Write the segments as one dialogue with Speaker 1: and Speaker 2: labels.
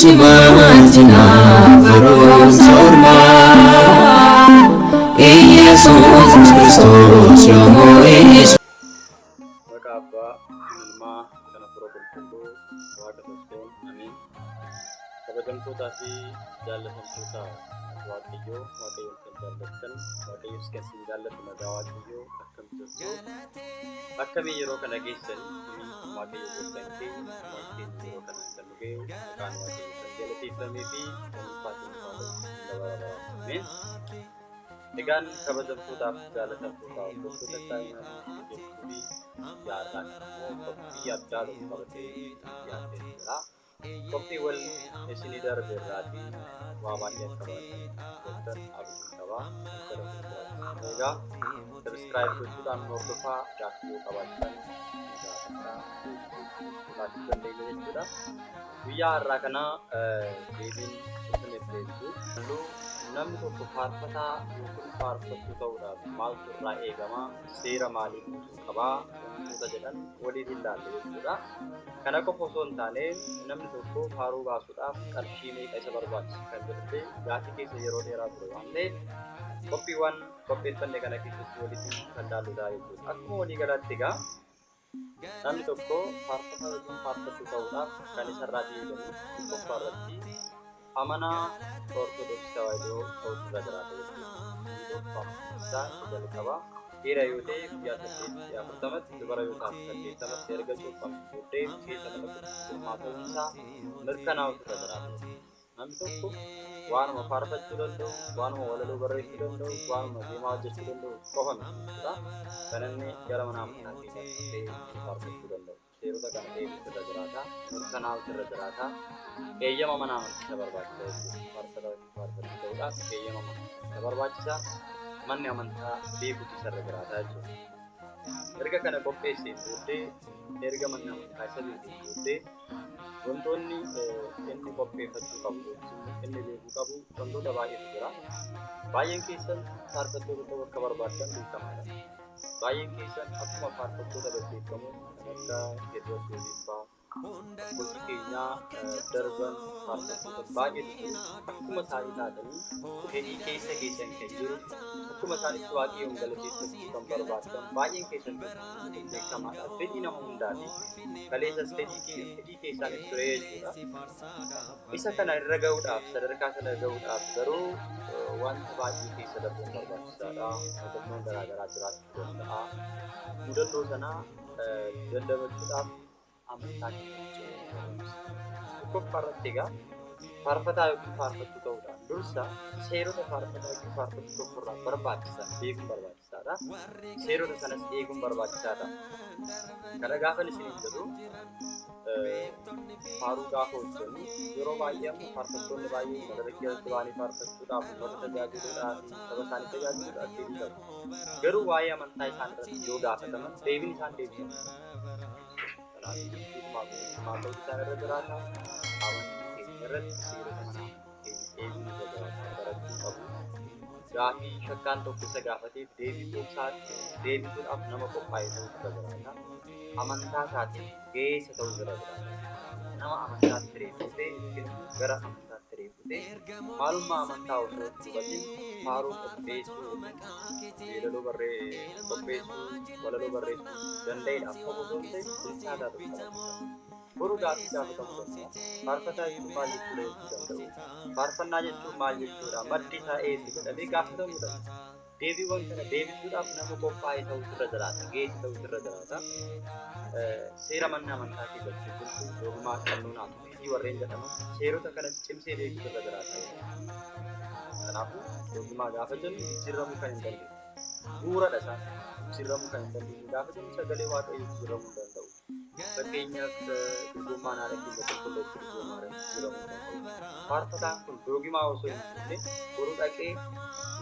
Speaker 1: Chimantina Varum Sorma Jesus Christos Yomo is
Speaker 2: Makaba ilma kana furo kulkullu waaqa tokkoon amiin kabajamtootaa fi jaallatamtoota waaqayyoo kan jaallattan waaqayyoos kan isin jaallatu nagaa waaqayyoo akkam jirtu akkamii yeroo kana geessan waaqayyo gooftaan keenya yeroo kana kan nu ga'e maqaan waaqayyo kan galateeffamee fi kan ulfaatiin dabalaa ameen. Egaan kabajamtootaaf jaallatamtootaa hordoftoota taa'imanii jechuu fi yaadaan qophii addaa tokko qabatee dhiyaatee jira. Qophiiwwan isinii darbe irraatii waa baay'ee akka baatan abdii qabaa. Egaa sabiskiraayib gochuudhaan hordofaa gaaffii qabaatan gaafachuu dandeenya jechuudha. Guyyaa har'aa kana deebiin isiniif deebisu namni tokko faarfataa yookiin faarfattuu ta'uudhaaf maaltu irraa eegama? Seera maalii guutuu qabaa? Wantoota jedhan waliin ilaalle jechuudha. Kana qofa osoo hin taane namni tokko faaruu baasuudhaaf qarshii meeqa isa barbaachisa kan jedhee gaaffii keessa yeroo dheeraa ture waan ta'eef qophiiwwan qopheeffanne kana keessatti walitti kan ilaalluudha jechuudha. Akkuma walii galaatti egaa namni tokko faarfataa yookiin faarfattuu ta'uudhaaf kan isarraa eegamu qofa irratti amanaa ortodoksii tawaahidoo ta'utu irra jiraata jechuudha. Isaa jalqaba dhiira yoo ta'e guyyaa 840 dubara yoo taate 80 erga cuuphamu booddee keessa mana qulqullummaa ta'uunsaa mirkanaa'utu irra jiraata. Namni tokko waanuma faarfachuu danda'u, waanuma walaloo barreessuu danda'u, waanuma deemaa hojjechuu danda'u qofa miti. Kan inni gara mana amantaa keessatti faarfachuu danda'u. Seerota kana eeguutu irra jiraata, mirkanaa'utu irra jiraata. Eeyyama mana amantaa barbaachisa jechuudha. Faarfachuu ta'uudhaaf eeyyama mana amantaa barbaachisa. Manni amantaa beekuutu isarra jiraata jechuudha. Erga kana qopheessee booddee erga manni amantaa isa beekuu booddee wantoonni inni qopheeffachuu qabu inni beekuu qabu wantoota baay'eetu jira. Baay'een keessan faarfattoota ta'uu akka barbaadan beekamaadha. Baay'een keessan akkuma faarfattoota beekamoo kan akka Qeerroos Yoosiffaa gosi keenyaa darban faarfattoota baay'eetu jiru. Akkuma isaanii taatanii fedhii keessa keessan kan jiru akkuma isaanitti waaqayyoon galateeffachuu kan barbaadan baay'een keessan beekamaadha. Fedhii nama hundaati. Kaleessas fedhii keessaan itti ture jechuudha. Isa kana irra ga'uudhaaf sadarkaa sana ga'uudhaaf garuu wanta baay'ee keessa darbuun barbaachisaadha. Mudannoon garaagaraa jiraachuu danda'a. Mudannoo sana dandabachuudhaaf amantaa tokkoffaa irratti egaa faarfataa yookiin faarfattuu ta'uudhaan dursa seerota faarfataa yookiin faarfattuu tokkorraa barbaachisan beekuun barbaachisaadha. Seerota sanas eeguun barbaachisaadha. Kana gaafan isiniin jedhu faaruu gaafa hojjennu yeroo baay'ee faarfattoonni baay'ee madarajjatti baanii faarfachuudhaaf uummata tajaajiluudhaaf saba isaanii tajaajiluudhaaf deebii qabu. Garuu waa'ee amantaa isaan irratti yoo gaafataman deebiin isaan deebisan. Maatii isaan irra jiraata amantii keenya irratti seerota manaa eeguu irra jiraata barachuu qabu. Gaaffii shakkaan tokko isa gaafateef deebisuudhaaf nama qophaa'ee ta'uu irra jiraata. Amantaa isaatiin ga'eessa ta'uu irra jiraata. Nama amantaatti reeffutee gara amantaatti reeffutee maalummaa amantaa osoo hubatiin faaruu qopheessuu yeedaloo qopheessuu walaloo barreessuu danda'eedhaaf qofa osoo hin ta'in bilchaataa tokko boruu gaaffii gaafatamuu danda'a. Faarfataa jechuun maal jechuudha jechuu danda'u. Faarfannaa jechuun maal jechuudha maddi isaa eessi jedhamee gaafatamuu danda'a. Deebiiwwan kana deebisuudhaaf nama qophaa'ee ta'uu irra jiraata. Ga'eessa ta'uu irra jiraata. Seera manni amantaa keessatti bulchuu dogmaa qannoonaa fi warreen jedhaman seerota kanas cimsee beekuu irra jiraata. Kanaafuu dogmaa gaafa jennu jijjiiramuu kan hin dandeenye. Bu'uuradha isaan jijjiiramuu kan hin dandeenye. Gaafa jennu sagalee waaqayyoo jijjiiramuu hin danda'u. Fakkeenyaaf dorgommaan haala keessa qulqulleessu dorgommaadhaan jijjiiramuu hin danda'u. Faarfataan kun dogmaa osoo hin taane boruu dhaqee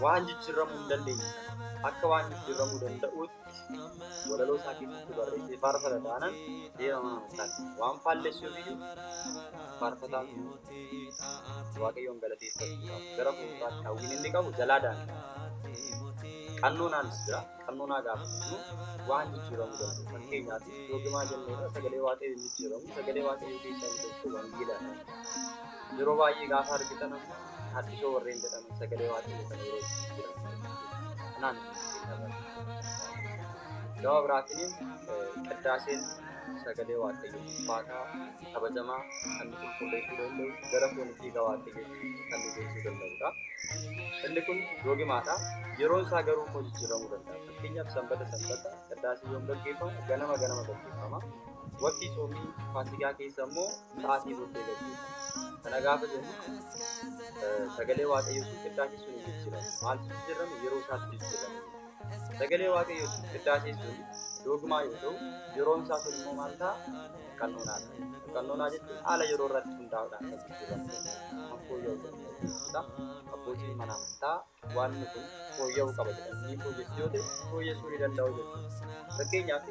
Speaker 2: waan jijjiiramuu hin dandeenye akka waan jijjiiramuu danda'uutti walaloo isaa keessatti barreessee faarfata taanaan seera mana amantaati. Waan faallessuuf iyyuu faarfataan waaqayyoon galateeffachuudhaaf gara fuulduraatti hawwiin inni qabu jalaa daandii. Qannoonaanis jira. Qannoonaa gaafa jennu waan jijjiiramuu danda'u. Fakkeenyaaf dogmaa jennuudha sagalee waaqayyoo jijjiiramu sagalee waaqayyoo keessaa inni tokko wangeelaadha. yeroo baay'ee gaafa argitan addisoo warreen jedhaman sagalee waaqayyoo kana yeroo jiran kanaan gama biraatiin qiddaaseen sagalee waaqayyoo ulfaataa kabajamaa kan nu qulqulleessuu danda'u gara foonii waaqayyoo kan nu geessuu danda'udha. Inni kun doogimaadha. Yeroon isaa garuu immoo jijjiiramuu danda'a. Fakkeenyaaf sanbata qiddaasii yoom gaggeeffamu ganama gaggeeffama. Waqtii soomii faasikaa keessa immoo sa'aatii booddee gaggeeffama. Kana gaafa jennu sagalee waaqayyoo sun qiddaasii sun hin jijjiiramu. Maal jijjiiramu? Yeroo isaatti jijjiiramu. Sagalee waaqayyoo sun qiddaasii sun doogimaa yoo ta'u yeroon isaa sun immoo maal ta'a? Qannonaadha. Qannoonaa jechuun haala yeroo irratti hundaa'uudhaan kan jijjiiramu. Fooyya'uu danda'udha. Abbootiin mana amantaa waan kun fooyya'uu qaba jedhanii fooyyessu yoo ta'e fooyyessuu ni danda'u jechuudha. Fakkeenyaaf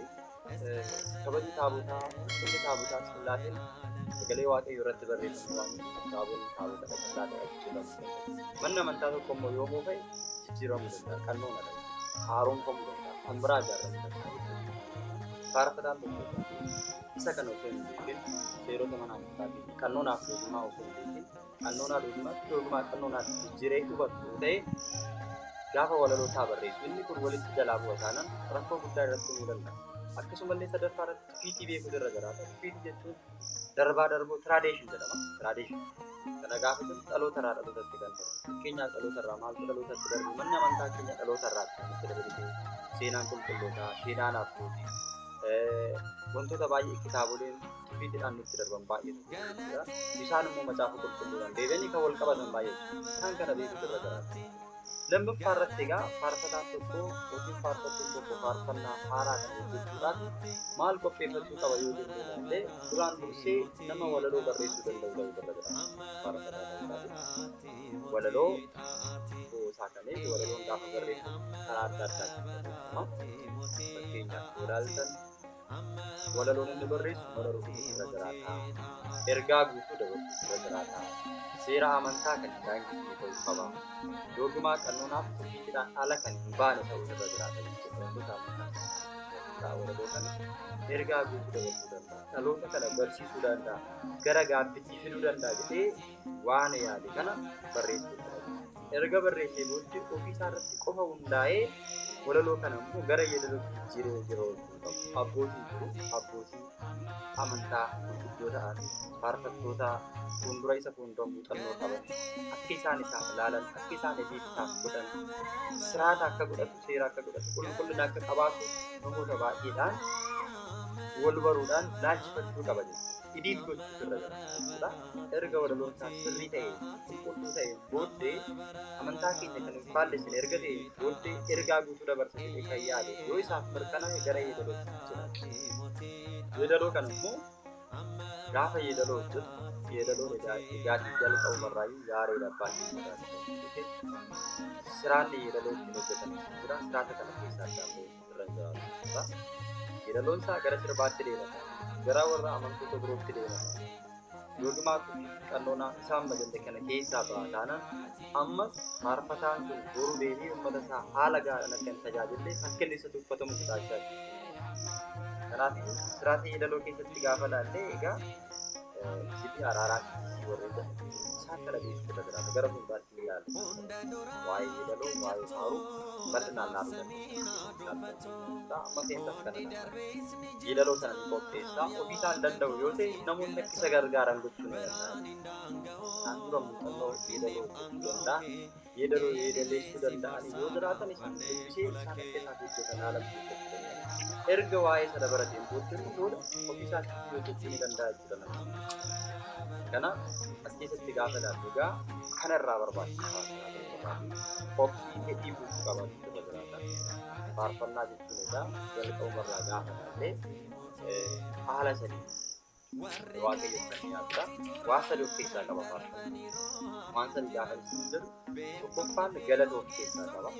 Speaker 2: kabajni taabotaa Sillaaseen sagalee waaqayyoo irratti barreeffamu waan taabota Sillaasee jijjiiramu. Manni amantaa tokko immoo yoo moofa'e jijjiiramuu danda'a. Qannoonadha. Haaromfamuu danda'a. Kan biraa ijaarramuu danda'a. Faarfataan tokko isa kana osoo hin beekin seerota mana amantaatiin qannoonaaf doogimaa osoo hin beekin qannoonaa qannoonaatti jijjiiree hubatu ta'e gaafa walaloo isaa barreessu inni kun walitti jalaa bu'a taanaan rakkoo guddaa irratti himuu danda'a. Akkasumallee sadaffaa irratti fiitii beekuu irra jiraata. Fiitii jechuun darbaa darboo tiraadeeshin jedhama. Tiraadeeshin kana gaafa jennu dhaloota irraa dhalootatti kan darbu. Fakkeenyaaf dhaloota irraa maaltu dhalootatti darbu? Manni amantaa keenya dhaloota irraatti kan itti darbu. Seenaan qulqullootaa, seenaan abbootii, wantoota baay'ee kitaaboleen fiitiidhaan nutti darban baay'eetu jira. Isaan immoo macaafa qulqulluudhaan deebi'anii kan wal qabatan baay'eetu. Isaan kana beekuu irra jiraata. Lammaffaa irratti egaa faarfataan tokko yookiin faarfattuun tokko faarfannaa haaraa kan hojjechuudhaan maal qopheeffachuu qaba yoo jennee duraan dursee nama walaloo barreessuu danda'u irra jiraata. Walaloo saakamee walaloon gaafa barreeffamu karaa adda addaa fakkeenyaaf yoo ilaaltan walaloon inni barreessu walaloo irra jiraata. Ergaa guutuu dabarsuu irra jiraata. Seera amantaa kan daangessuu ta'uu qaba. Doogimaa qannoonaaf fiitiidhaan ala kan hin baane ta'uu irra jiraata jechuudha. Walaloo kana ergaa guutuu dabarsuu danda'a. Dhaloota kana barsiisuu danda'a. Gara gaabbiitti fiduu danda'a jedhee waan yaade kana barreessuu danda'a. Erga barreessee booddee ofii isaa irratti qofa hundaa'ee walaloo kana immoo gara yeedalootti jijjiiree abbootii amantaa gurguddoo ta'an faarfattoota fuuldura isa fuuldura muuxannoo qaban akka isaan isaaf ilaalan akka isaan eebiif isaaf godhan siraata akka godhatu seera akka godhatu qulqullina akka qabaatu namoota baay'eedhaan wal baruudhaan laalchifachuu qaba jechuudha. Idiin gochuutu irra jira. Erga walaloon isaa sirrii ta'e qulqulluu ta'e booddee amantaa keenya kan hin faallessine erga ta'e booddee ergaa guutuu dabarsatee kan yaade yoo isaaf mirkanaa'e gara yeedalootti jira. Yeedaloo kana immoo gaafa yeedaloo hojjetu yeedaloon dhugaatii jalqabu marraayyuu gaarii dhabbaatii siraanni yeedaloo ittiin hojjetan jira. Siraata kana keessaa adda irra jiraatu. Yeedaloon isaa gara sirbaatti deemata. Gara warra amantoota birootti deemata. Doogimaa qannoonaa isaan majalle kana keessaa ba'a taanaan ammas faarfataan sun boruu deebii uummata isaa haala gaariidhaan akka hin tajaajille akka inni isa tuffatamu taasisaa jira. Kanaaf siraatii yeedaloo keessatti gaafa ilaalle egaa sitti araaraatti warreen isaan kana beeksisa jiraata gara fuulduraatti ni ilaalla. Waa'ee yeedaloo waa'ee faaruu bal'inaan laaluu dandeenya. Amma seensaaf kana yeedaloo sana ni qopheessaa ofii isaan danda'u yoo ta'e namoonni akka isa gargaaran gochuu ni danda'a. Isaan dura muuxannoo yeedaloo gochuu danda'a. Yeedaloo yeedaleessuu danda'an yoo jiraatan isaan dubbisee isaan akka isaaf hojjetan haala hojjechuu danda'a. Erga waa'ee sana barateen booda ofii isaatti hojjechuu ni danda'a jechuudha. Kanaaf as keessatti gaafa ilaallu egaa kanarraa barbaachisaa qophii hedhii guutuu qabaachuu irra jiraata. Faarfannaa jechuun egaa jalqabumarraa gaafa ilaalle haala sadii waaqayyo kan nyaatudha. Waan sadii of keessaa qaba faarfannaa. Waan sadii gaafa isin jedhu tokkoffaan galata of keessaa qaba.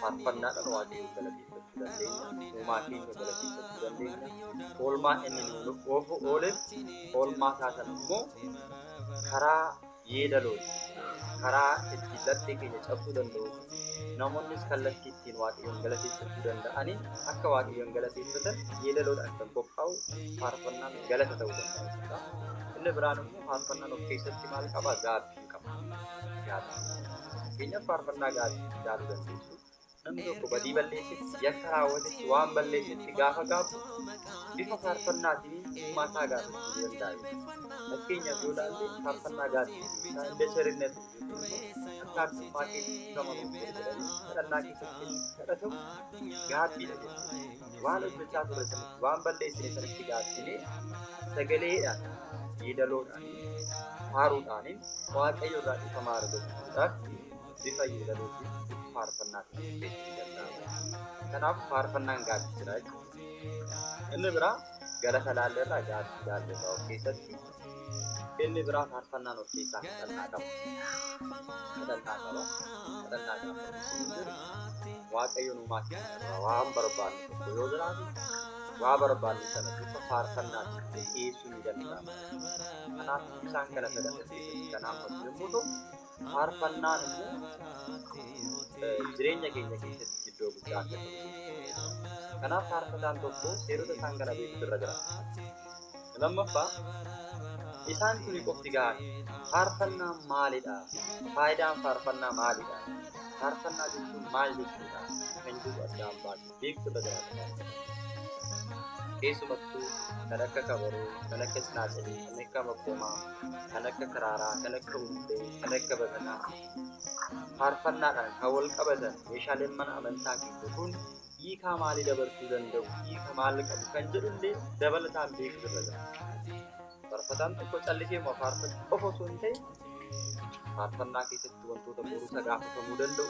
Speaker 2: Faarfannaadhaan waaqayyo galateeffachuu dandeenya. Uumaa keenya galateeffachuu dandeenya. Oolmaa inni nuuf ooleef oolmaa isaatan immoo karaa yeedalooti. Karaa ittiin laphee keenya cabsuu danda'u. Namoonnis kallattii ittiin waaqayyoon galateeffachuu danda'anii akka waaqayyoon galateeffatan yeedaloodhaan kan qophaa'u faarfannaan galata ta'uu danda'a. Inni biraan immoo faarfannaan of keessatti maal qaba? Gaabbii qaba. Fakkeenyaaf faarfannaa gaabbii ilaaluu dandeessu. Namni tokko badii balleessetti yakka raawwatetti waan balleessetti gaafa gaafu bifa faarfannaatiin dhimma isaa gaafachuu danda'a. Fakkeenyaaf yoo ilaalle faarfannaa gaabbii isaa inda cherinnatu akkaattummaa keessatti gamamu jedhanii kadhannaa keessatti kadhatamu gaabbiidha jechuudha. Waan hojjechaa ture sanatti waan balleessine sanatti gaabsinee sagaleedhaan yeedaloodhaan faaruudhaaniin waaqayyo irraa dhiifama argachuudhaaf bifa yeedalootiin faarfannaatiin beekuu danda'ama. Kanaaf faarfannaan gaabbii jira jechuudha. Inni biraa galata laalleerraa gaabbii laalleerraa of keessatti. Inni biraa faarfannaan of keessaa kadhannaa qaba. Kadhannaa qaba. Waaqayyoon uumaa keenya waan barbaanne tokko yoo jiraate waa barbaanne sana bifa faarfannaatiin dhiyeessuu ni danda'ama. Kanaaf isaan kana sadarkaa kanaaf yommuu ta'u faarfannaan immoo jireenya keenya keessatti iddoo guddaa akka qabu. Kanaaf faarfataan tokko seerota isaan kana beekuutu irra jira. Lammaffaa isaan kuni qofti gahaa faarfannaan maalidha? Faayidaan faarfannaa maalidha? Faarfannaa jechuun maal jechuudha? Kan jiru addaan baasuu beektu irra jiraata. Keessumattuu kan akka kabaroo, kan akka sinaasarii, kan akka makkoomaa, kan akka karaaraa, kan akka hundee, kan akka baganaa faarfannaadhaan kan wal qabatan meeshaaleen mana amantaa keessa kun hiikaa maalii dabarsuu danda'u? Hiika maal qabu? Kan jedhullee dabalataan beektu irra jiraata. Faarfataan tokko callisee faarfachuu qofa osoo hin ta'in faarfannaa keessatti wantoota boruusa gaafatamuu danda'u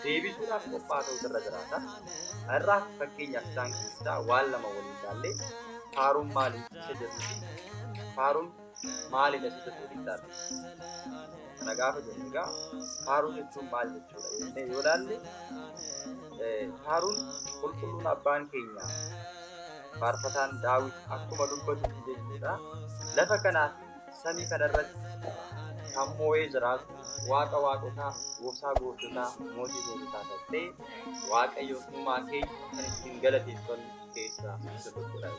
Speaker 2: deebisuudhaaf qophaa'aa ta'uu irra jiraata. Irraa fakkeenyaaf isaan keessaa waan lama waliin ilaallee faaruun maalii isa jedhu faaruun maalidha isa jedhu ilaalle. Kana gaafa jennu egaa faaruu jechuun maal jechuudha jennee yoo ilaalle faaruun qulqulluun abbaan keenya faarfataan Daawit akkuma dubbatu jechuudha. Lafa kanaaf samii kanarratti kan moo'ee jiraatu waaqa waaqotaa, gooftaa goototaa, mootii goototaa ta'ee waaqayyo uumaa keenya kan ittiin galateeffannu keessaa isa tokkodha.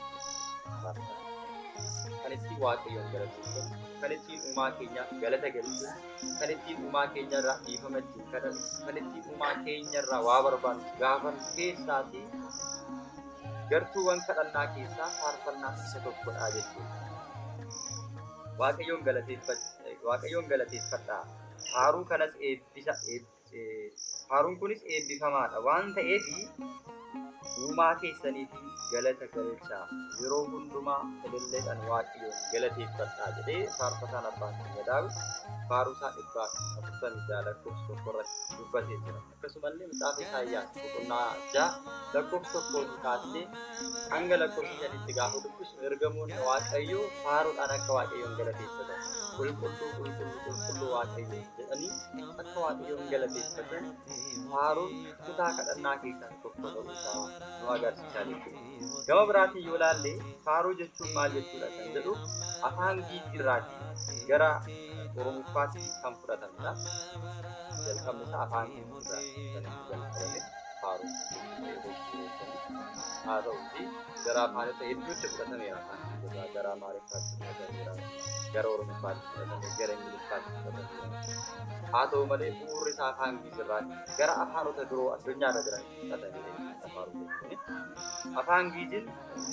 Speaker 2: Kan ittiin waaqayyoon galateeffannu, kan ittiin uumaa keenya galata galchu, kan ittiin uumaa keenya irraa dhiifama ittiin kadhannu, kan ittiin uumaa keenya irraa waa barbaannu gaafannu keessaatii gartuuwwan kadhannaa keessaa faarfannaa isa tokkodha jechuudha. Waaqayyoon galateeffadhaa. Faaruu kanas faaruun kunis eebbifamaadha waan ta'eef uumaa keessaniifi galata galchaa yeroo hundumaa ililleedhaan waaqayyoon galateeffadhaa jedhee faarfataan abbaan keenya Daawit faaruu isaa 146 lakkoofsa tokko irratti dubbatee jira. Akkasumallee macaafa Isaayyaas boqonnaa 6 lakkoofsa 1 kaasee hanga lakkoofsa 5tti gaafa dubbisu ergamoonni waaqayyoo faaruudhaan akka waaqayyoon galateeffatan qulqulluu waaqayyoo jedhanii akka waaqayyoon galateeffatan faaruun kutaa kadhannaa keessaa tokko ta'uu isaa nu agarsiisaa jechuudha. Gama biraatiin yoo ilaalle faaruu jechuun maal jechuudha kan jedhu afaan Giizirraatii gara Oromoffaatti kan fudhatamedha. Jalqabni isaa afaan Giizirraatii kan jalqabame faaruu haa ta'uuti gara afaanota hedduutti fudhatameera. Afaan Giizirraa gara Amaariffaatti fudhatameera, gara Oromoffaatti fudhatameera, gara Ingiliffaatti fudhatameera. Haa ta'u malee bu'uurri isaa afaan Giizirraati gara afaanota biroo addunyaarra jiran fudhatameera. Afaan Giizir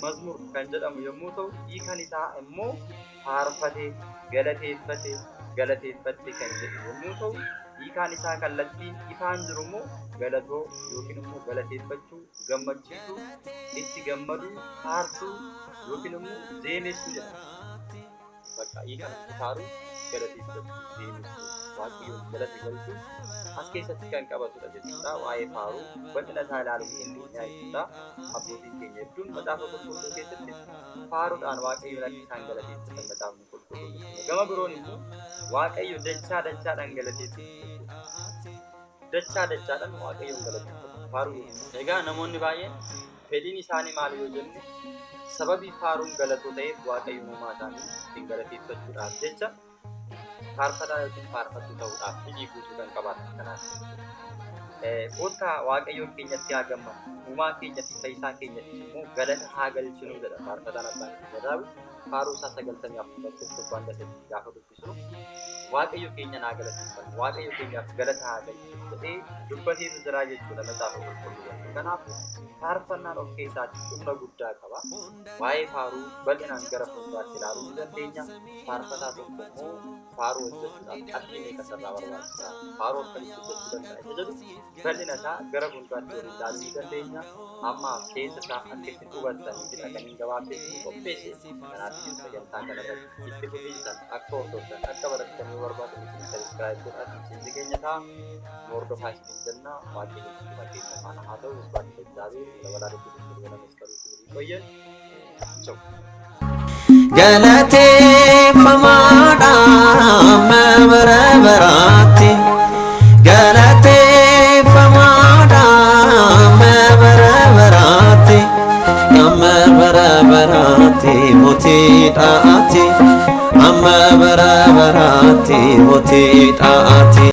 Speaker 2: mazmur kan jedhamu yommuu ta'u hiikaan isaa immoo faarfatee galateeffatte kan jedhu yommuu ta'u hiikaan isaa kallattiin ifaan jiru immoo galatoo yookiin immoo galateeffachuu, gammachiisuu, itti gammaduu, faarsuu yookiin immoo zeemessuu jedhama. Bakka hiikaan faaruu galateeffachuu, zeemessuu, waaqayyoon galata galchuu as keessatti kan qabatudha jechuudha. Waa'ee faaruu bal'ina isaa ilaaluu hin dandeenyaa jechuudha. Abbootiin keenya hedduun macaafa qulqulluu keessatti faaruudhaan waaqayyoon akka isaan galateeffatan macaafni qulqulluun. Gama biroon immoo waaqayyo dachaadhaan galateeffatu. Dachaadhaan waaqayyoon galateeffatu faaruu. Egaa namoonni baay'een fedhiin isaanii maal yoo jenne sababii faaruun galatoo ta'eef waaqayyoon uumaa isaanii ittiin galateeffachuudhaaf jecha faarfataa yookiin faarfattuu ta'uudhaaf fedhii guutuu kan qabaatan kanaaf. Kottaa waaqayyoon keenyatti haa gammadu, uumaa keenyatti, fayyisaa keenyatti immoo galata haa galchinu jedha faarfataan abbaan keenya Daawit. faaruusaa 94 gaafa dubbisu waaqayyo keenya naa galateeffatu waaqayyo keenyaaf galata haa galchu jedhee dubbatee jira jechuudha macaafa qulqulluu. Kanaaf faarfannaan of keessaatti humna guddaa qaba. Waa'ee faaruu bal'inaan gara fuulduraatti ilaaluu dandeenya. Faarfataa tokko immoo faaruu hojjechuudhaaf qarshii meeqa sirraa barbaachisa? Faaruu akkamitti hojjechuu danda'a jedhu bal'ina isaa gara fuulduraatti ilaaluu dandeenya. Amma keessa isaa akka itti hubattanii jira kan hin gabaabdee qopheesse. Kanaaf sagantaa kanarratti itti fufiinsan akka hordoftan akka baratanii barbaadan subscribe godhaa isin keenya ta'a. Hordofaa isin jenna waaqayyo keessa faana haa ta'u isbaatti jajjaabee dabalaa dhufuu wala masqaluu koyyan. Ciao.
Speaker 1: Galate famada mabarabarati Galate famada mabarabarati Mabarabarati moti taati Mabarabarati moti taati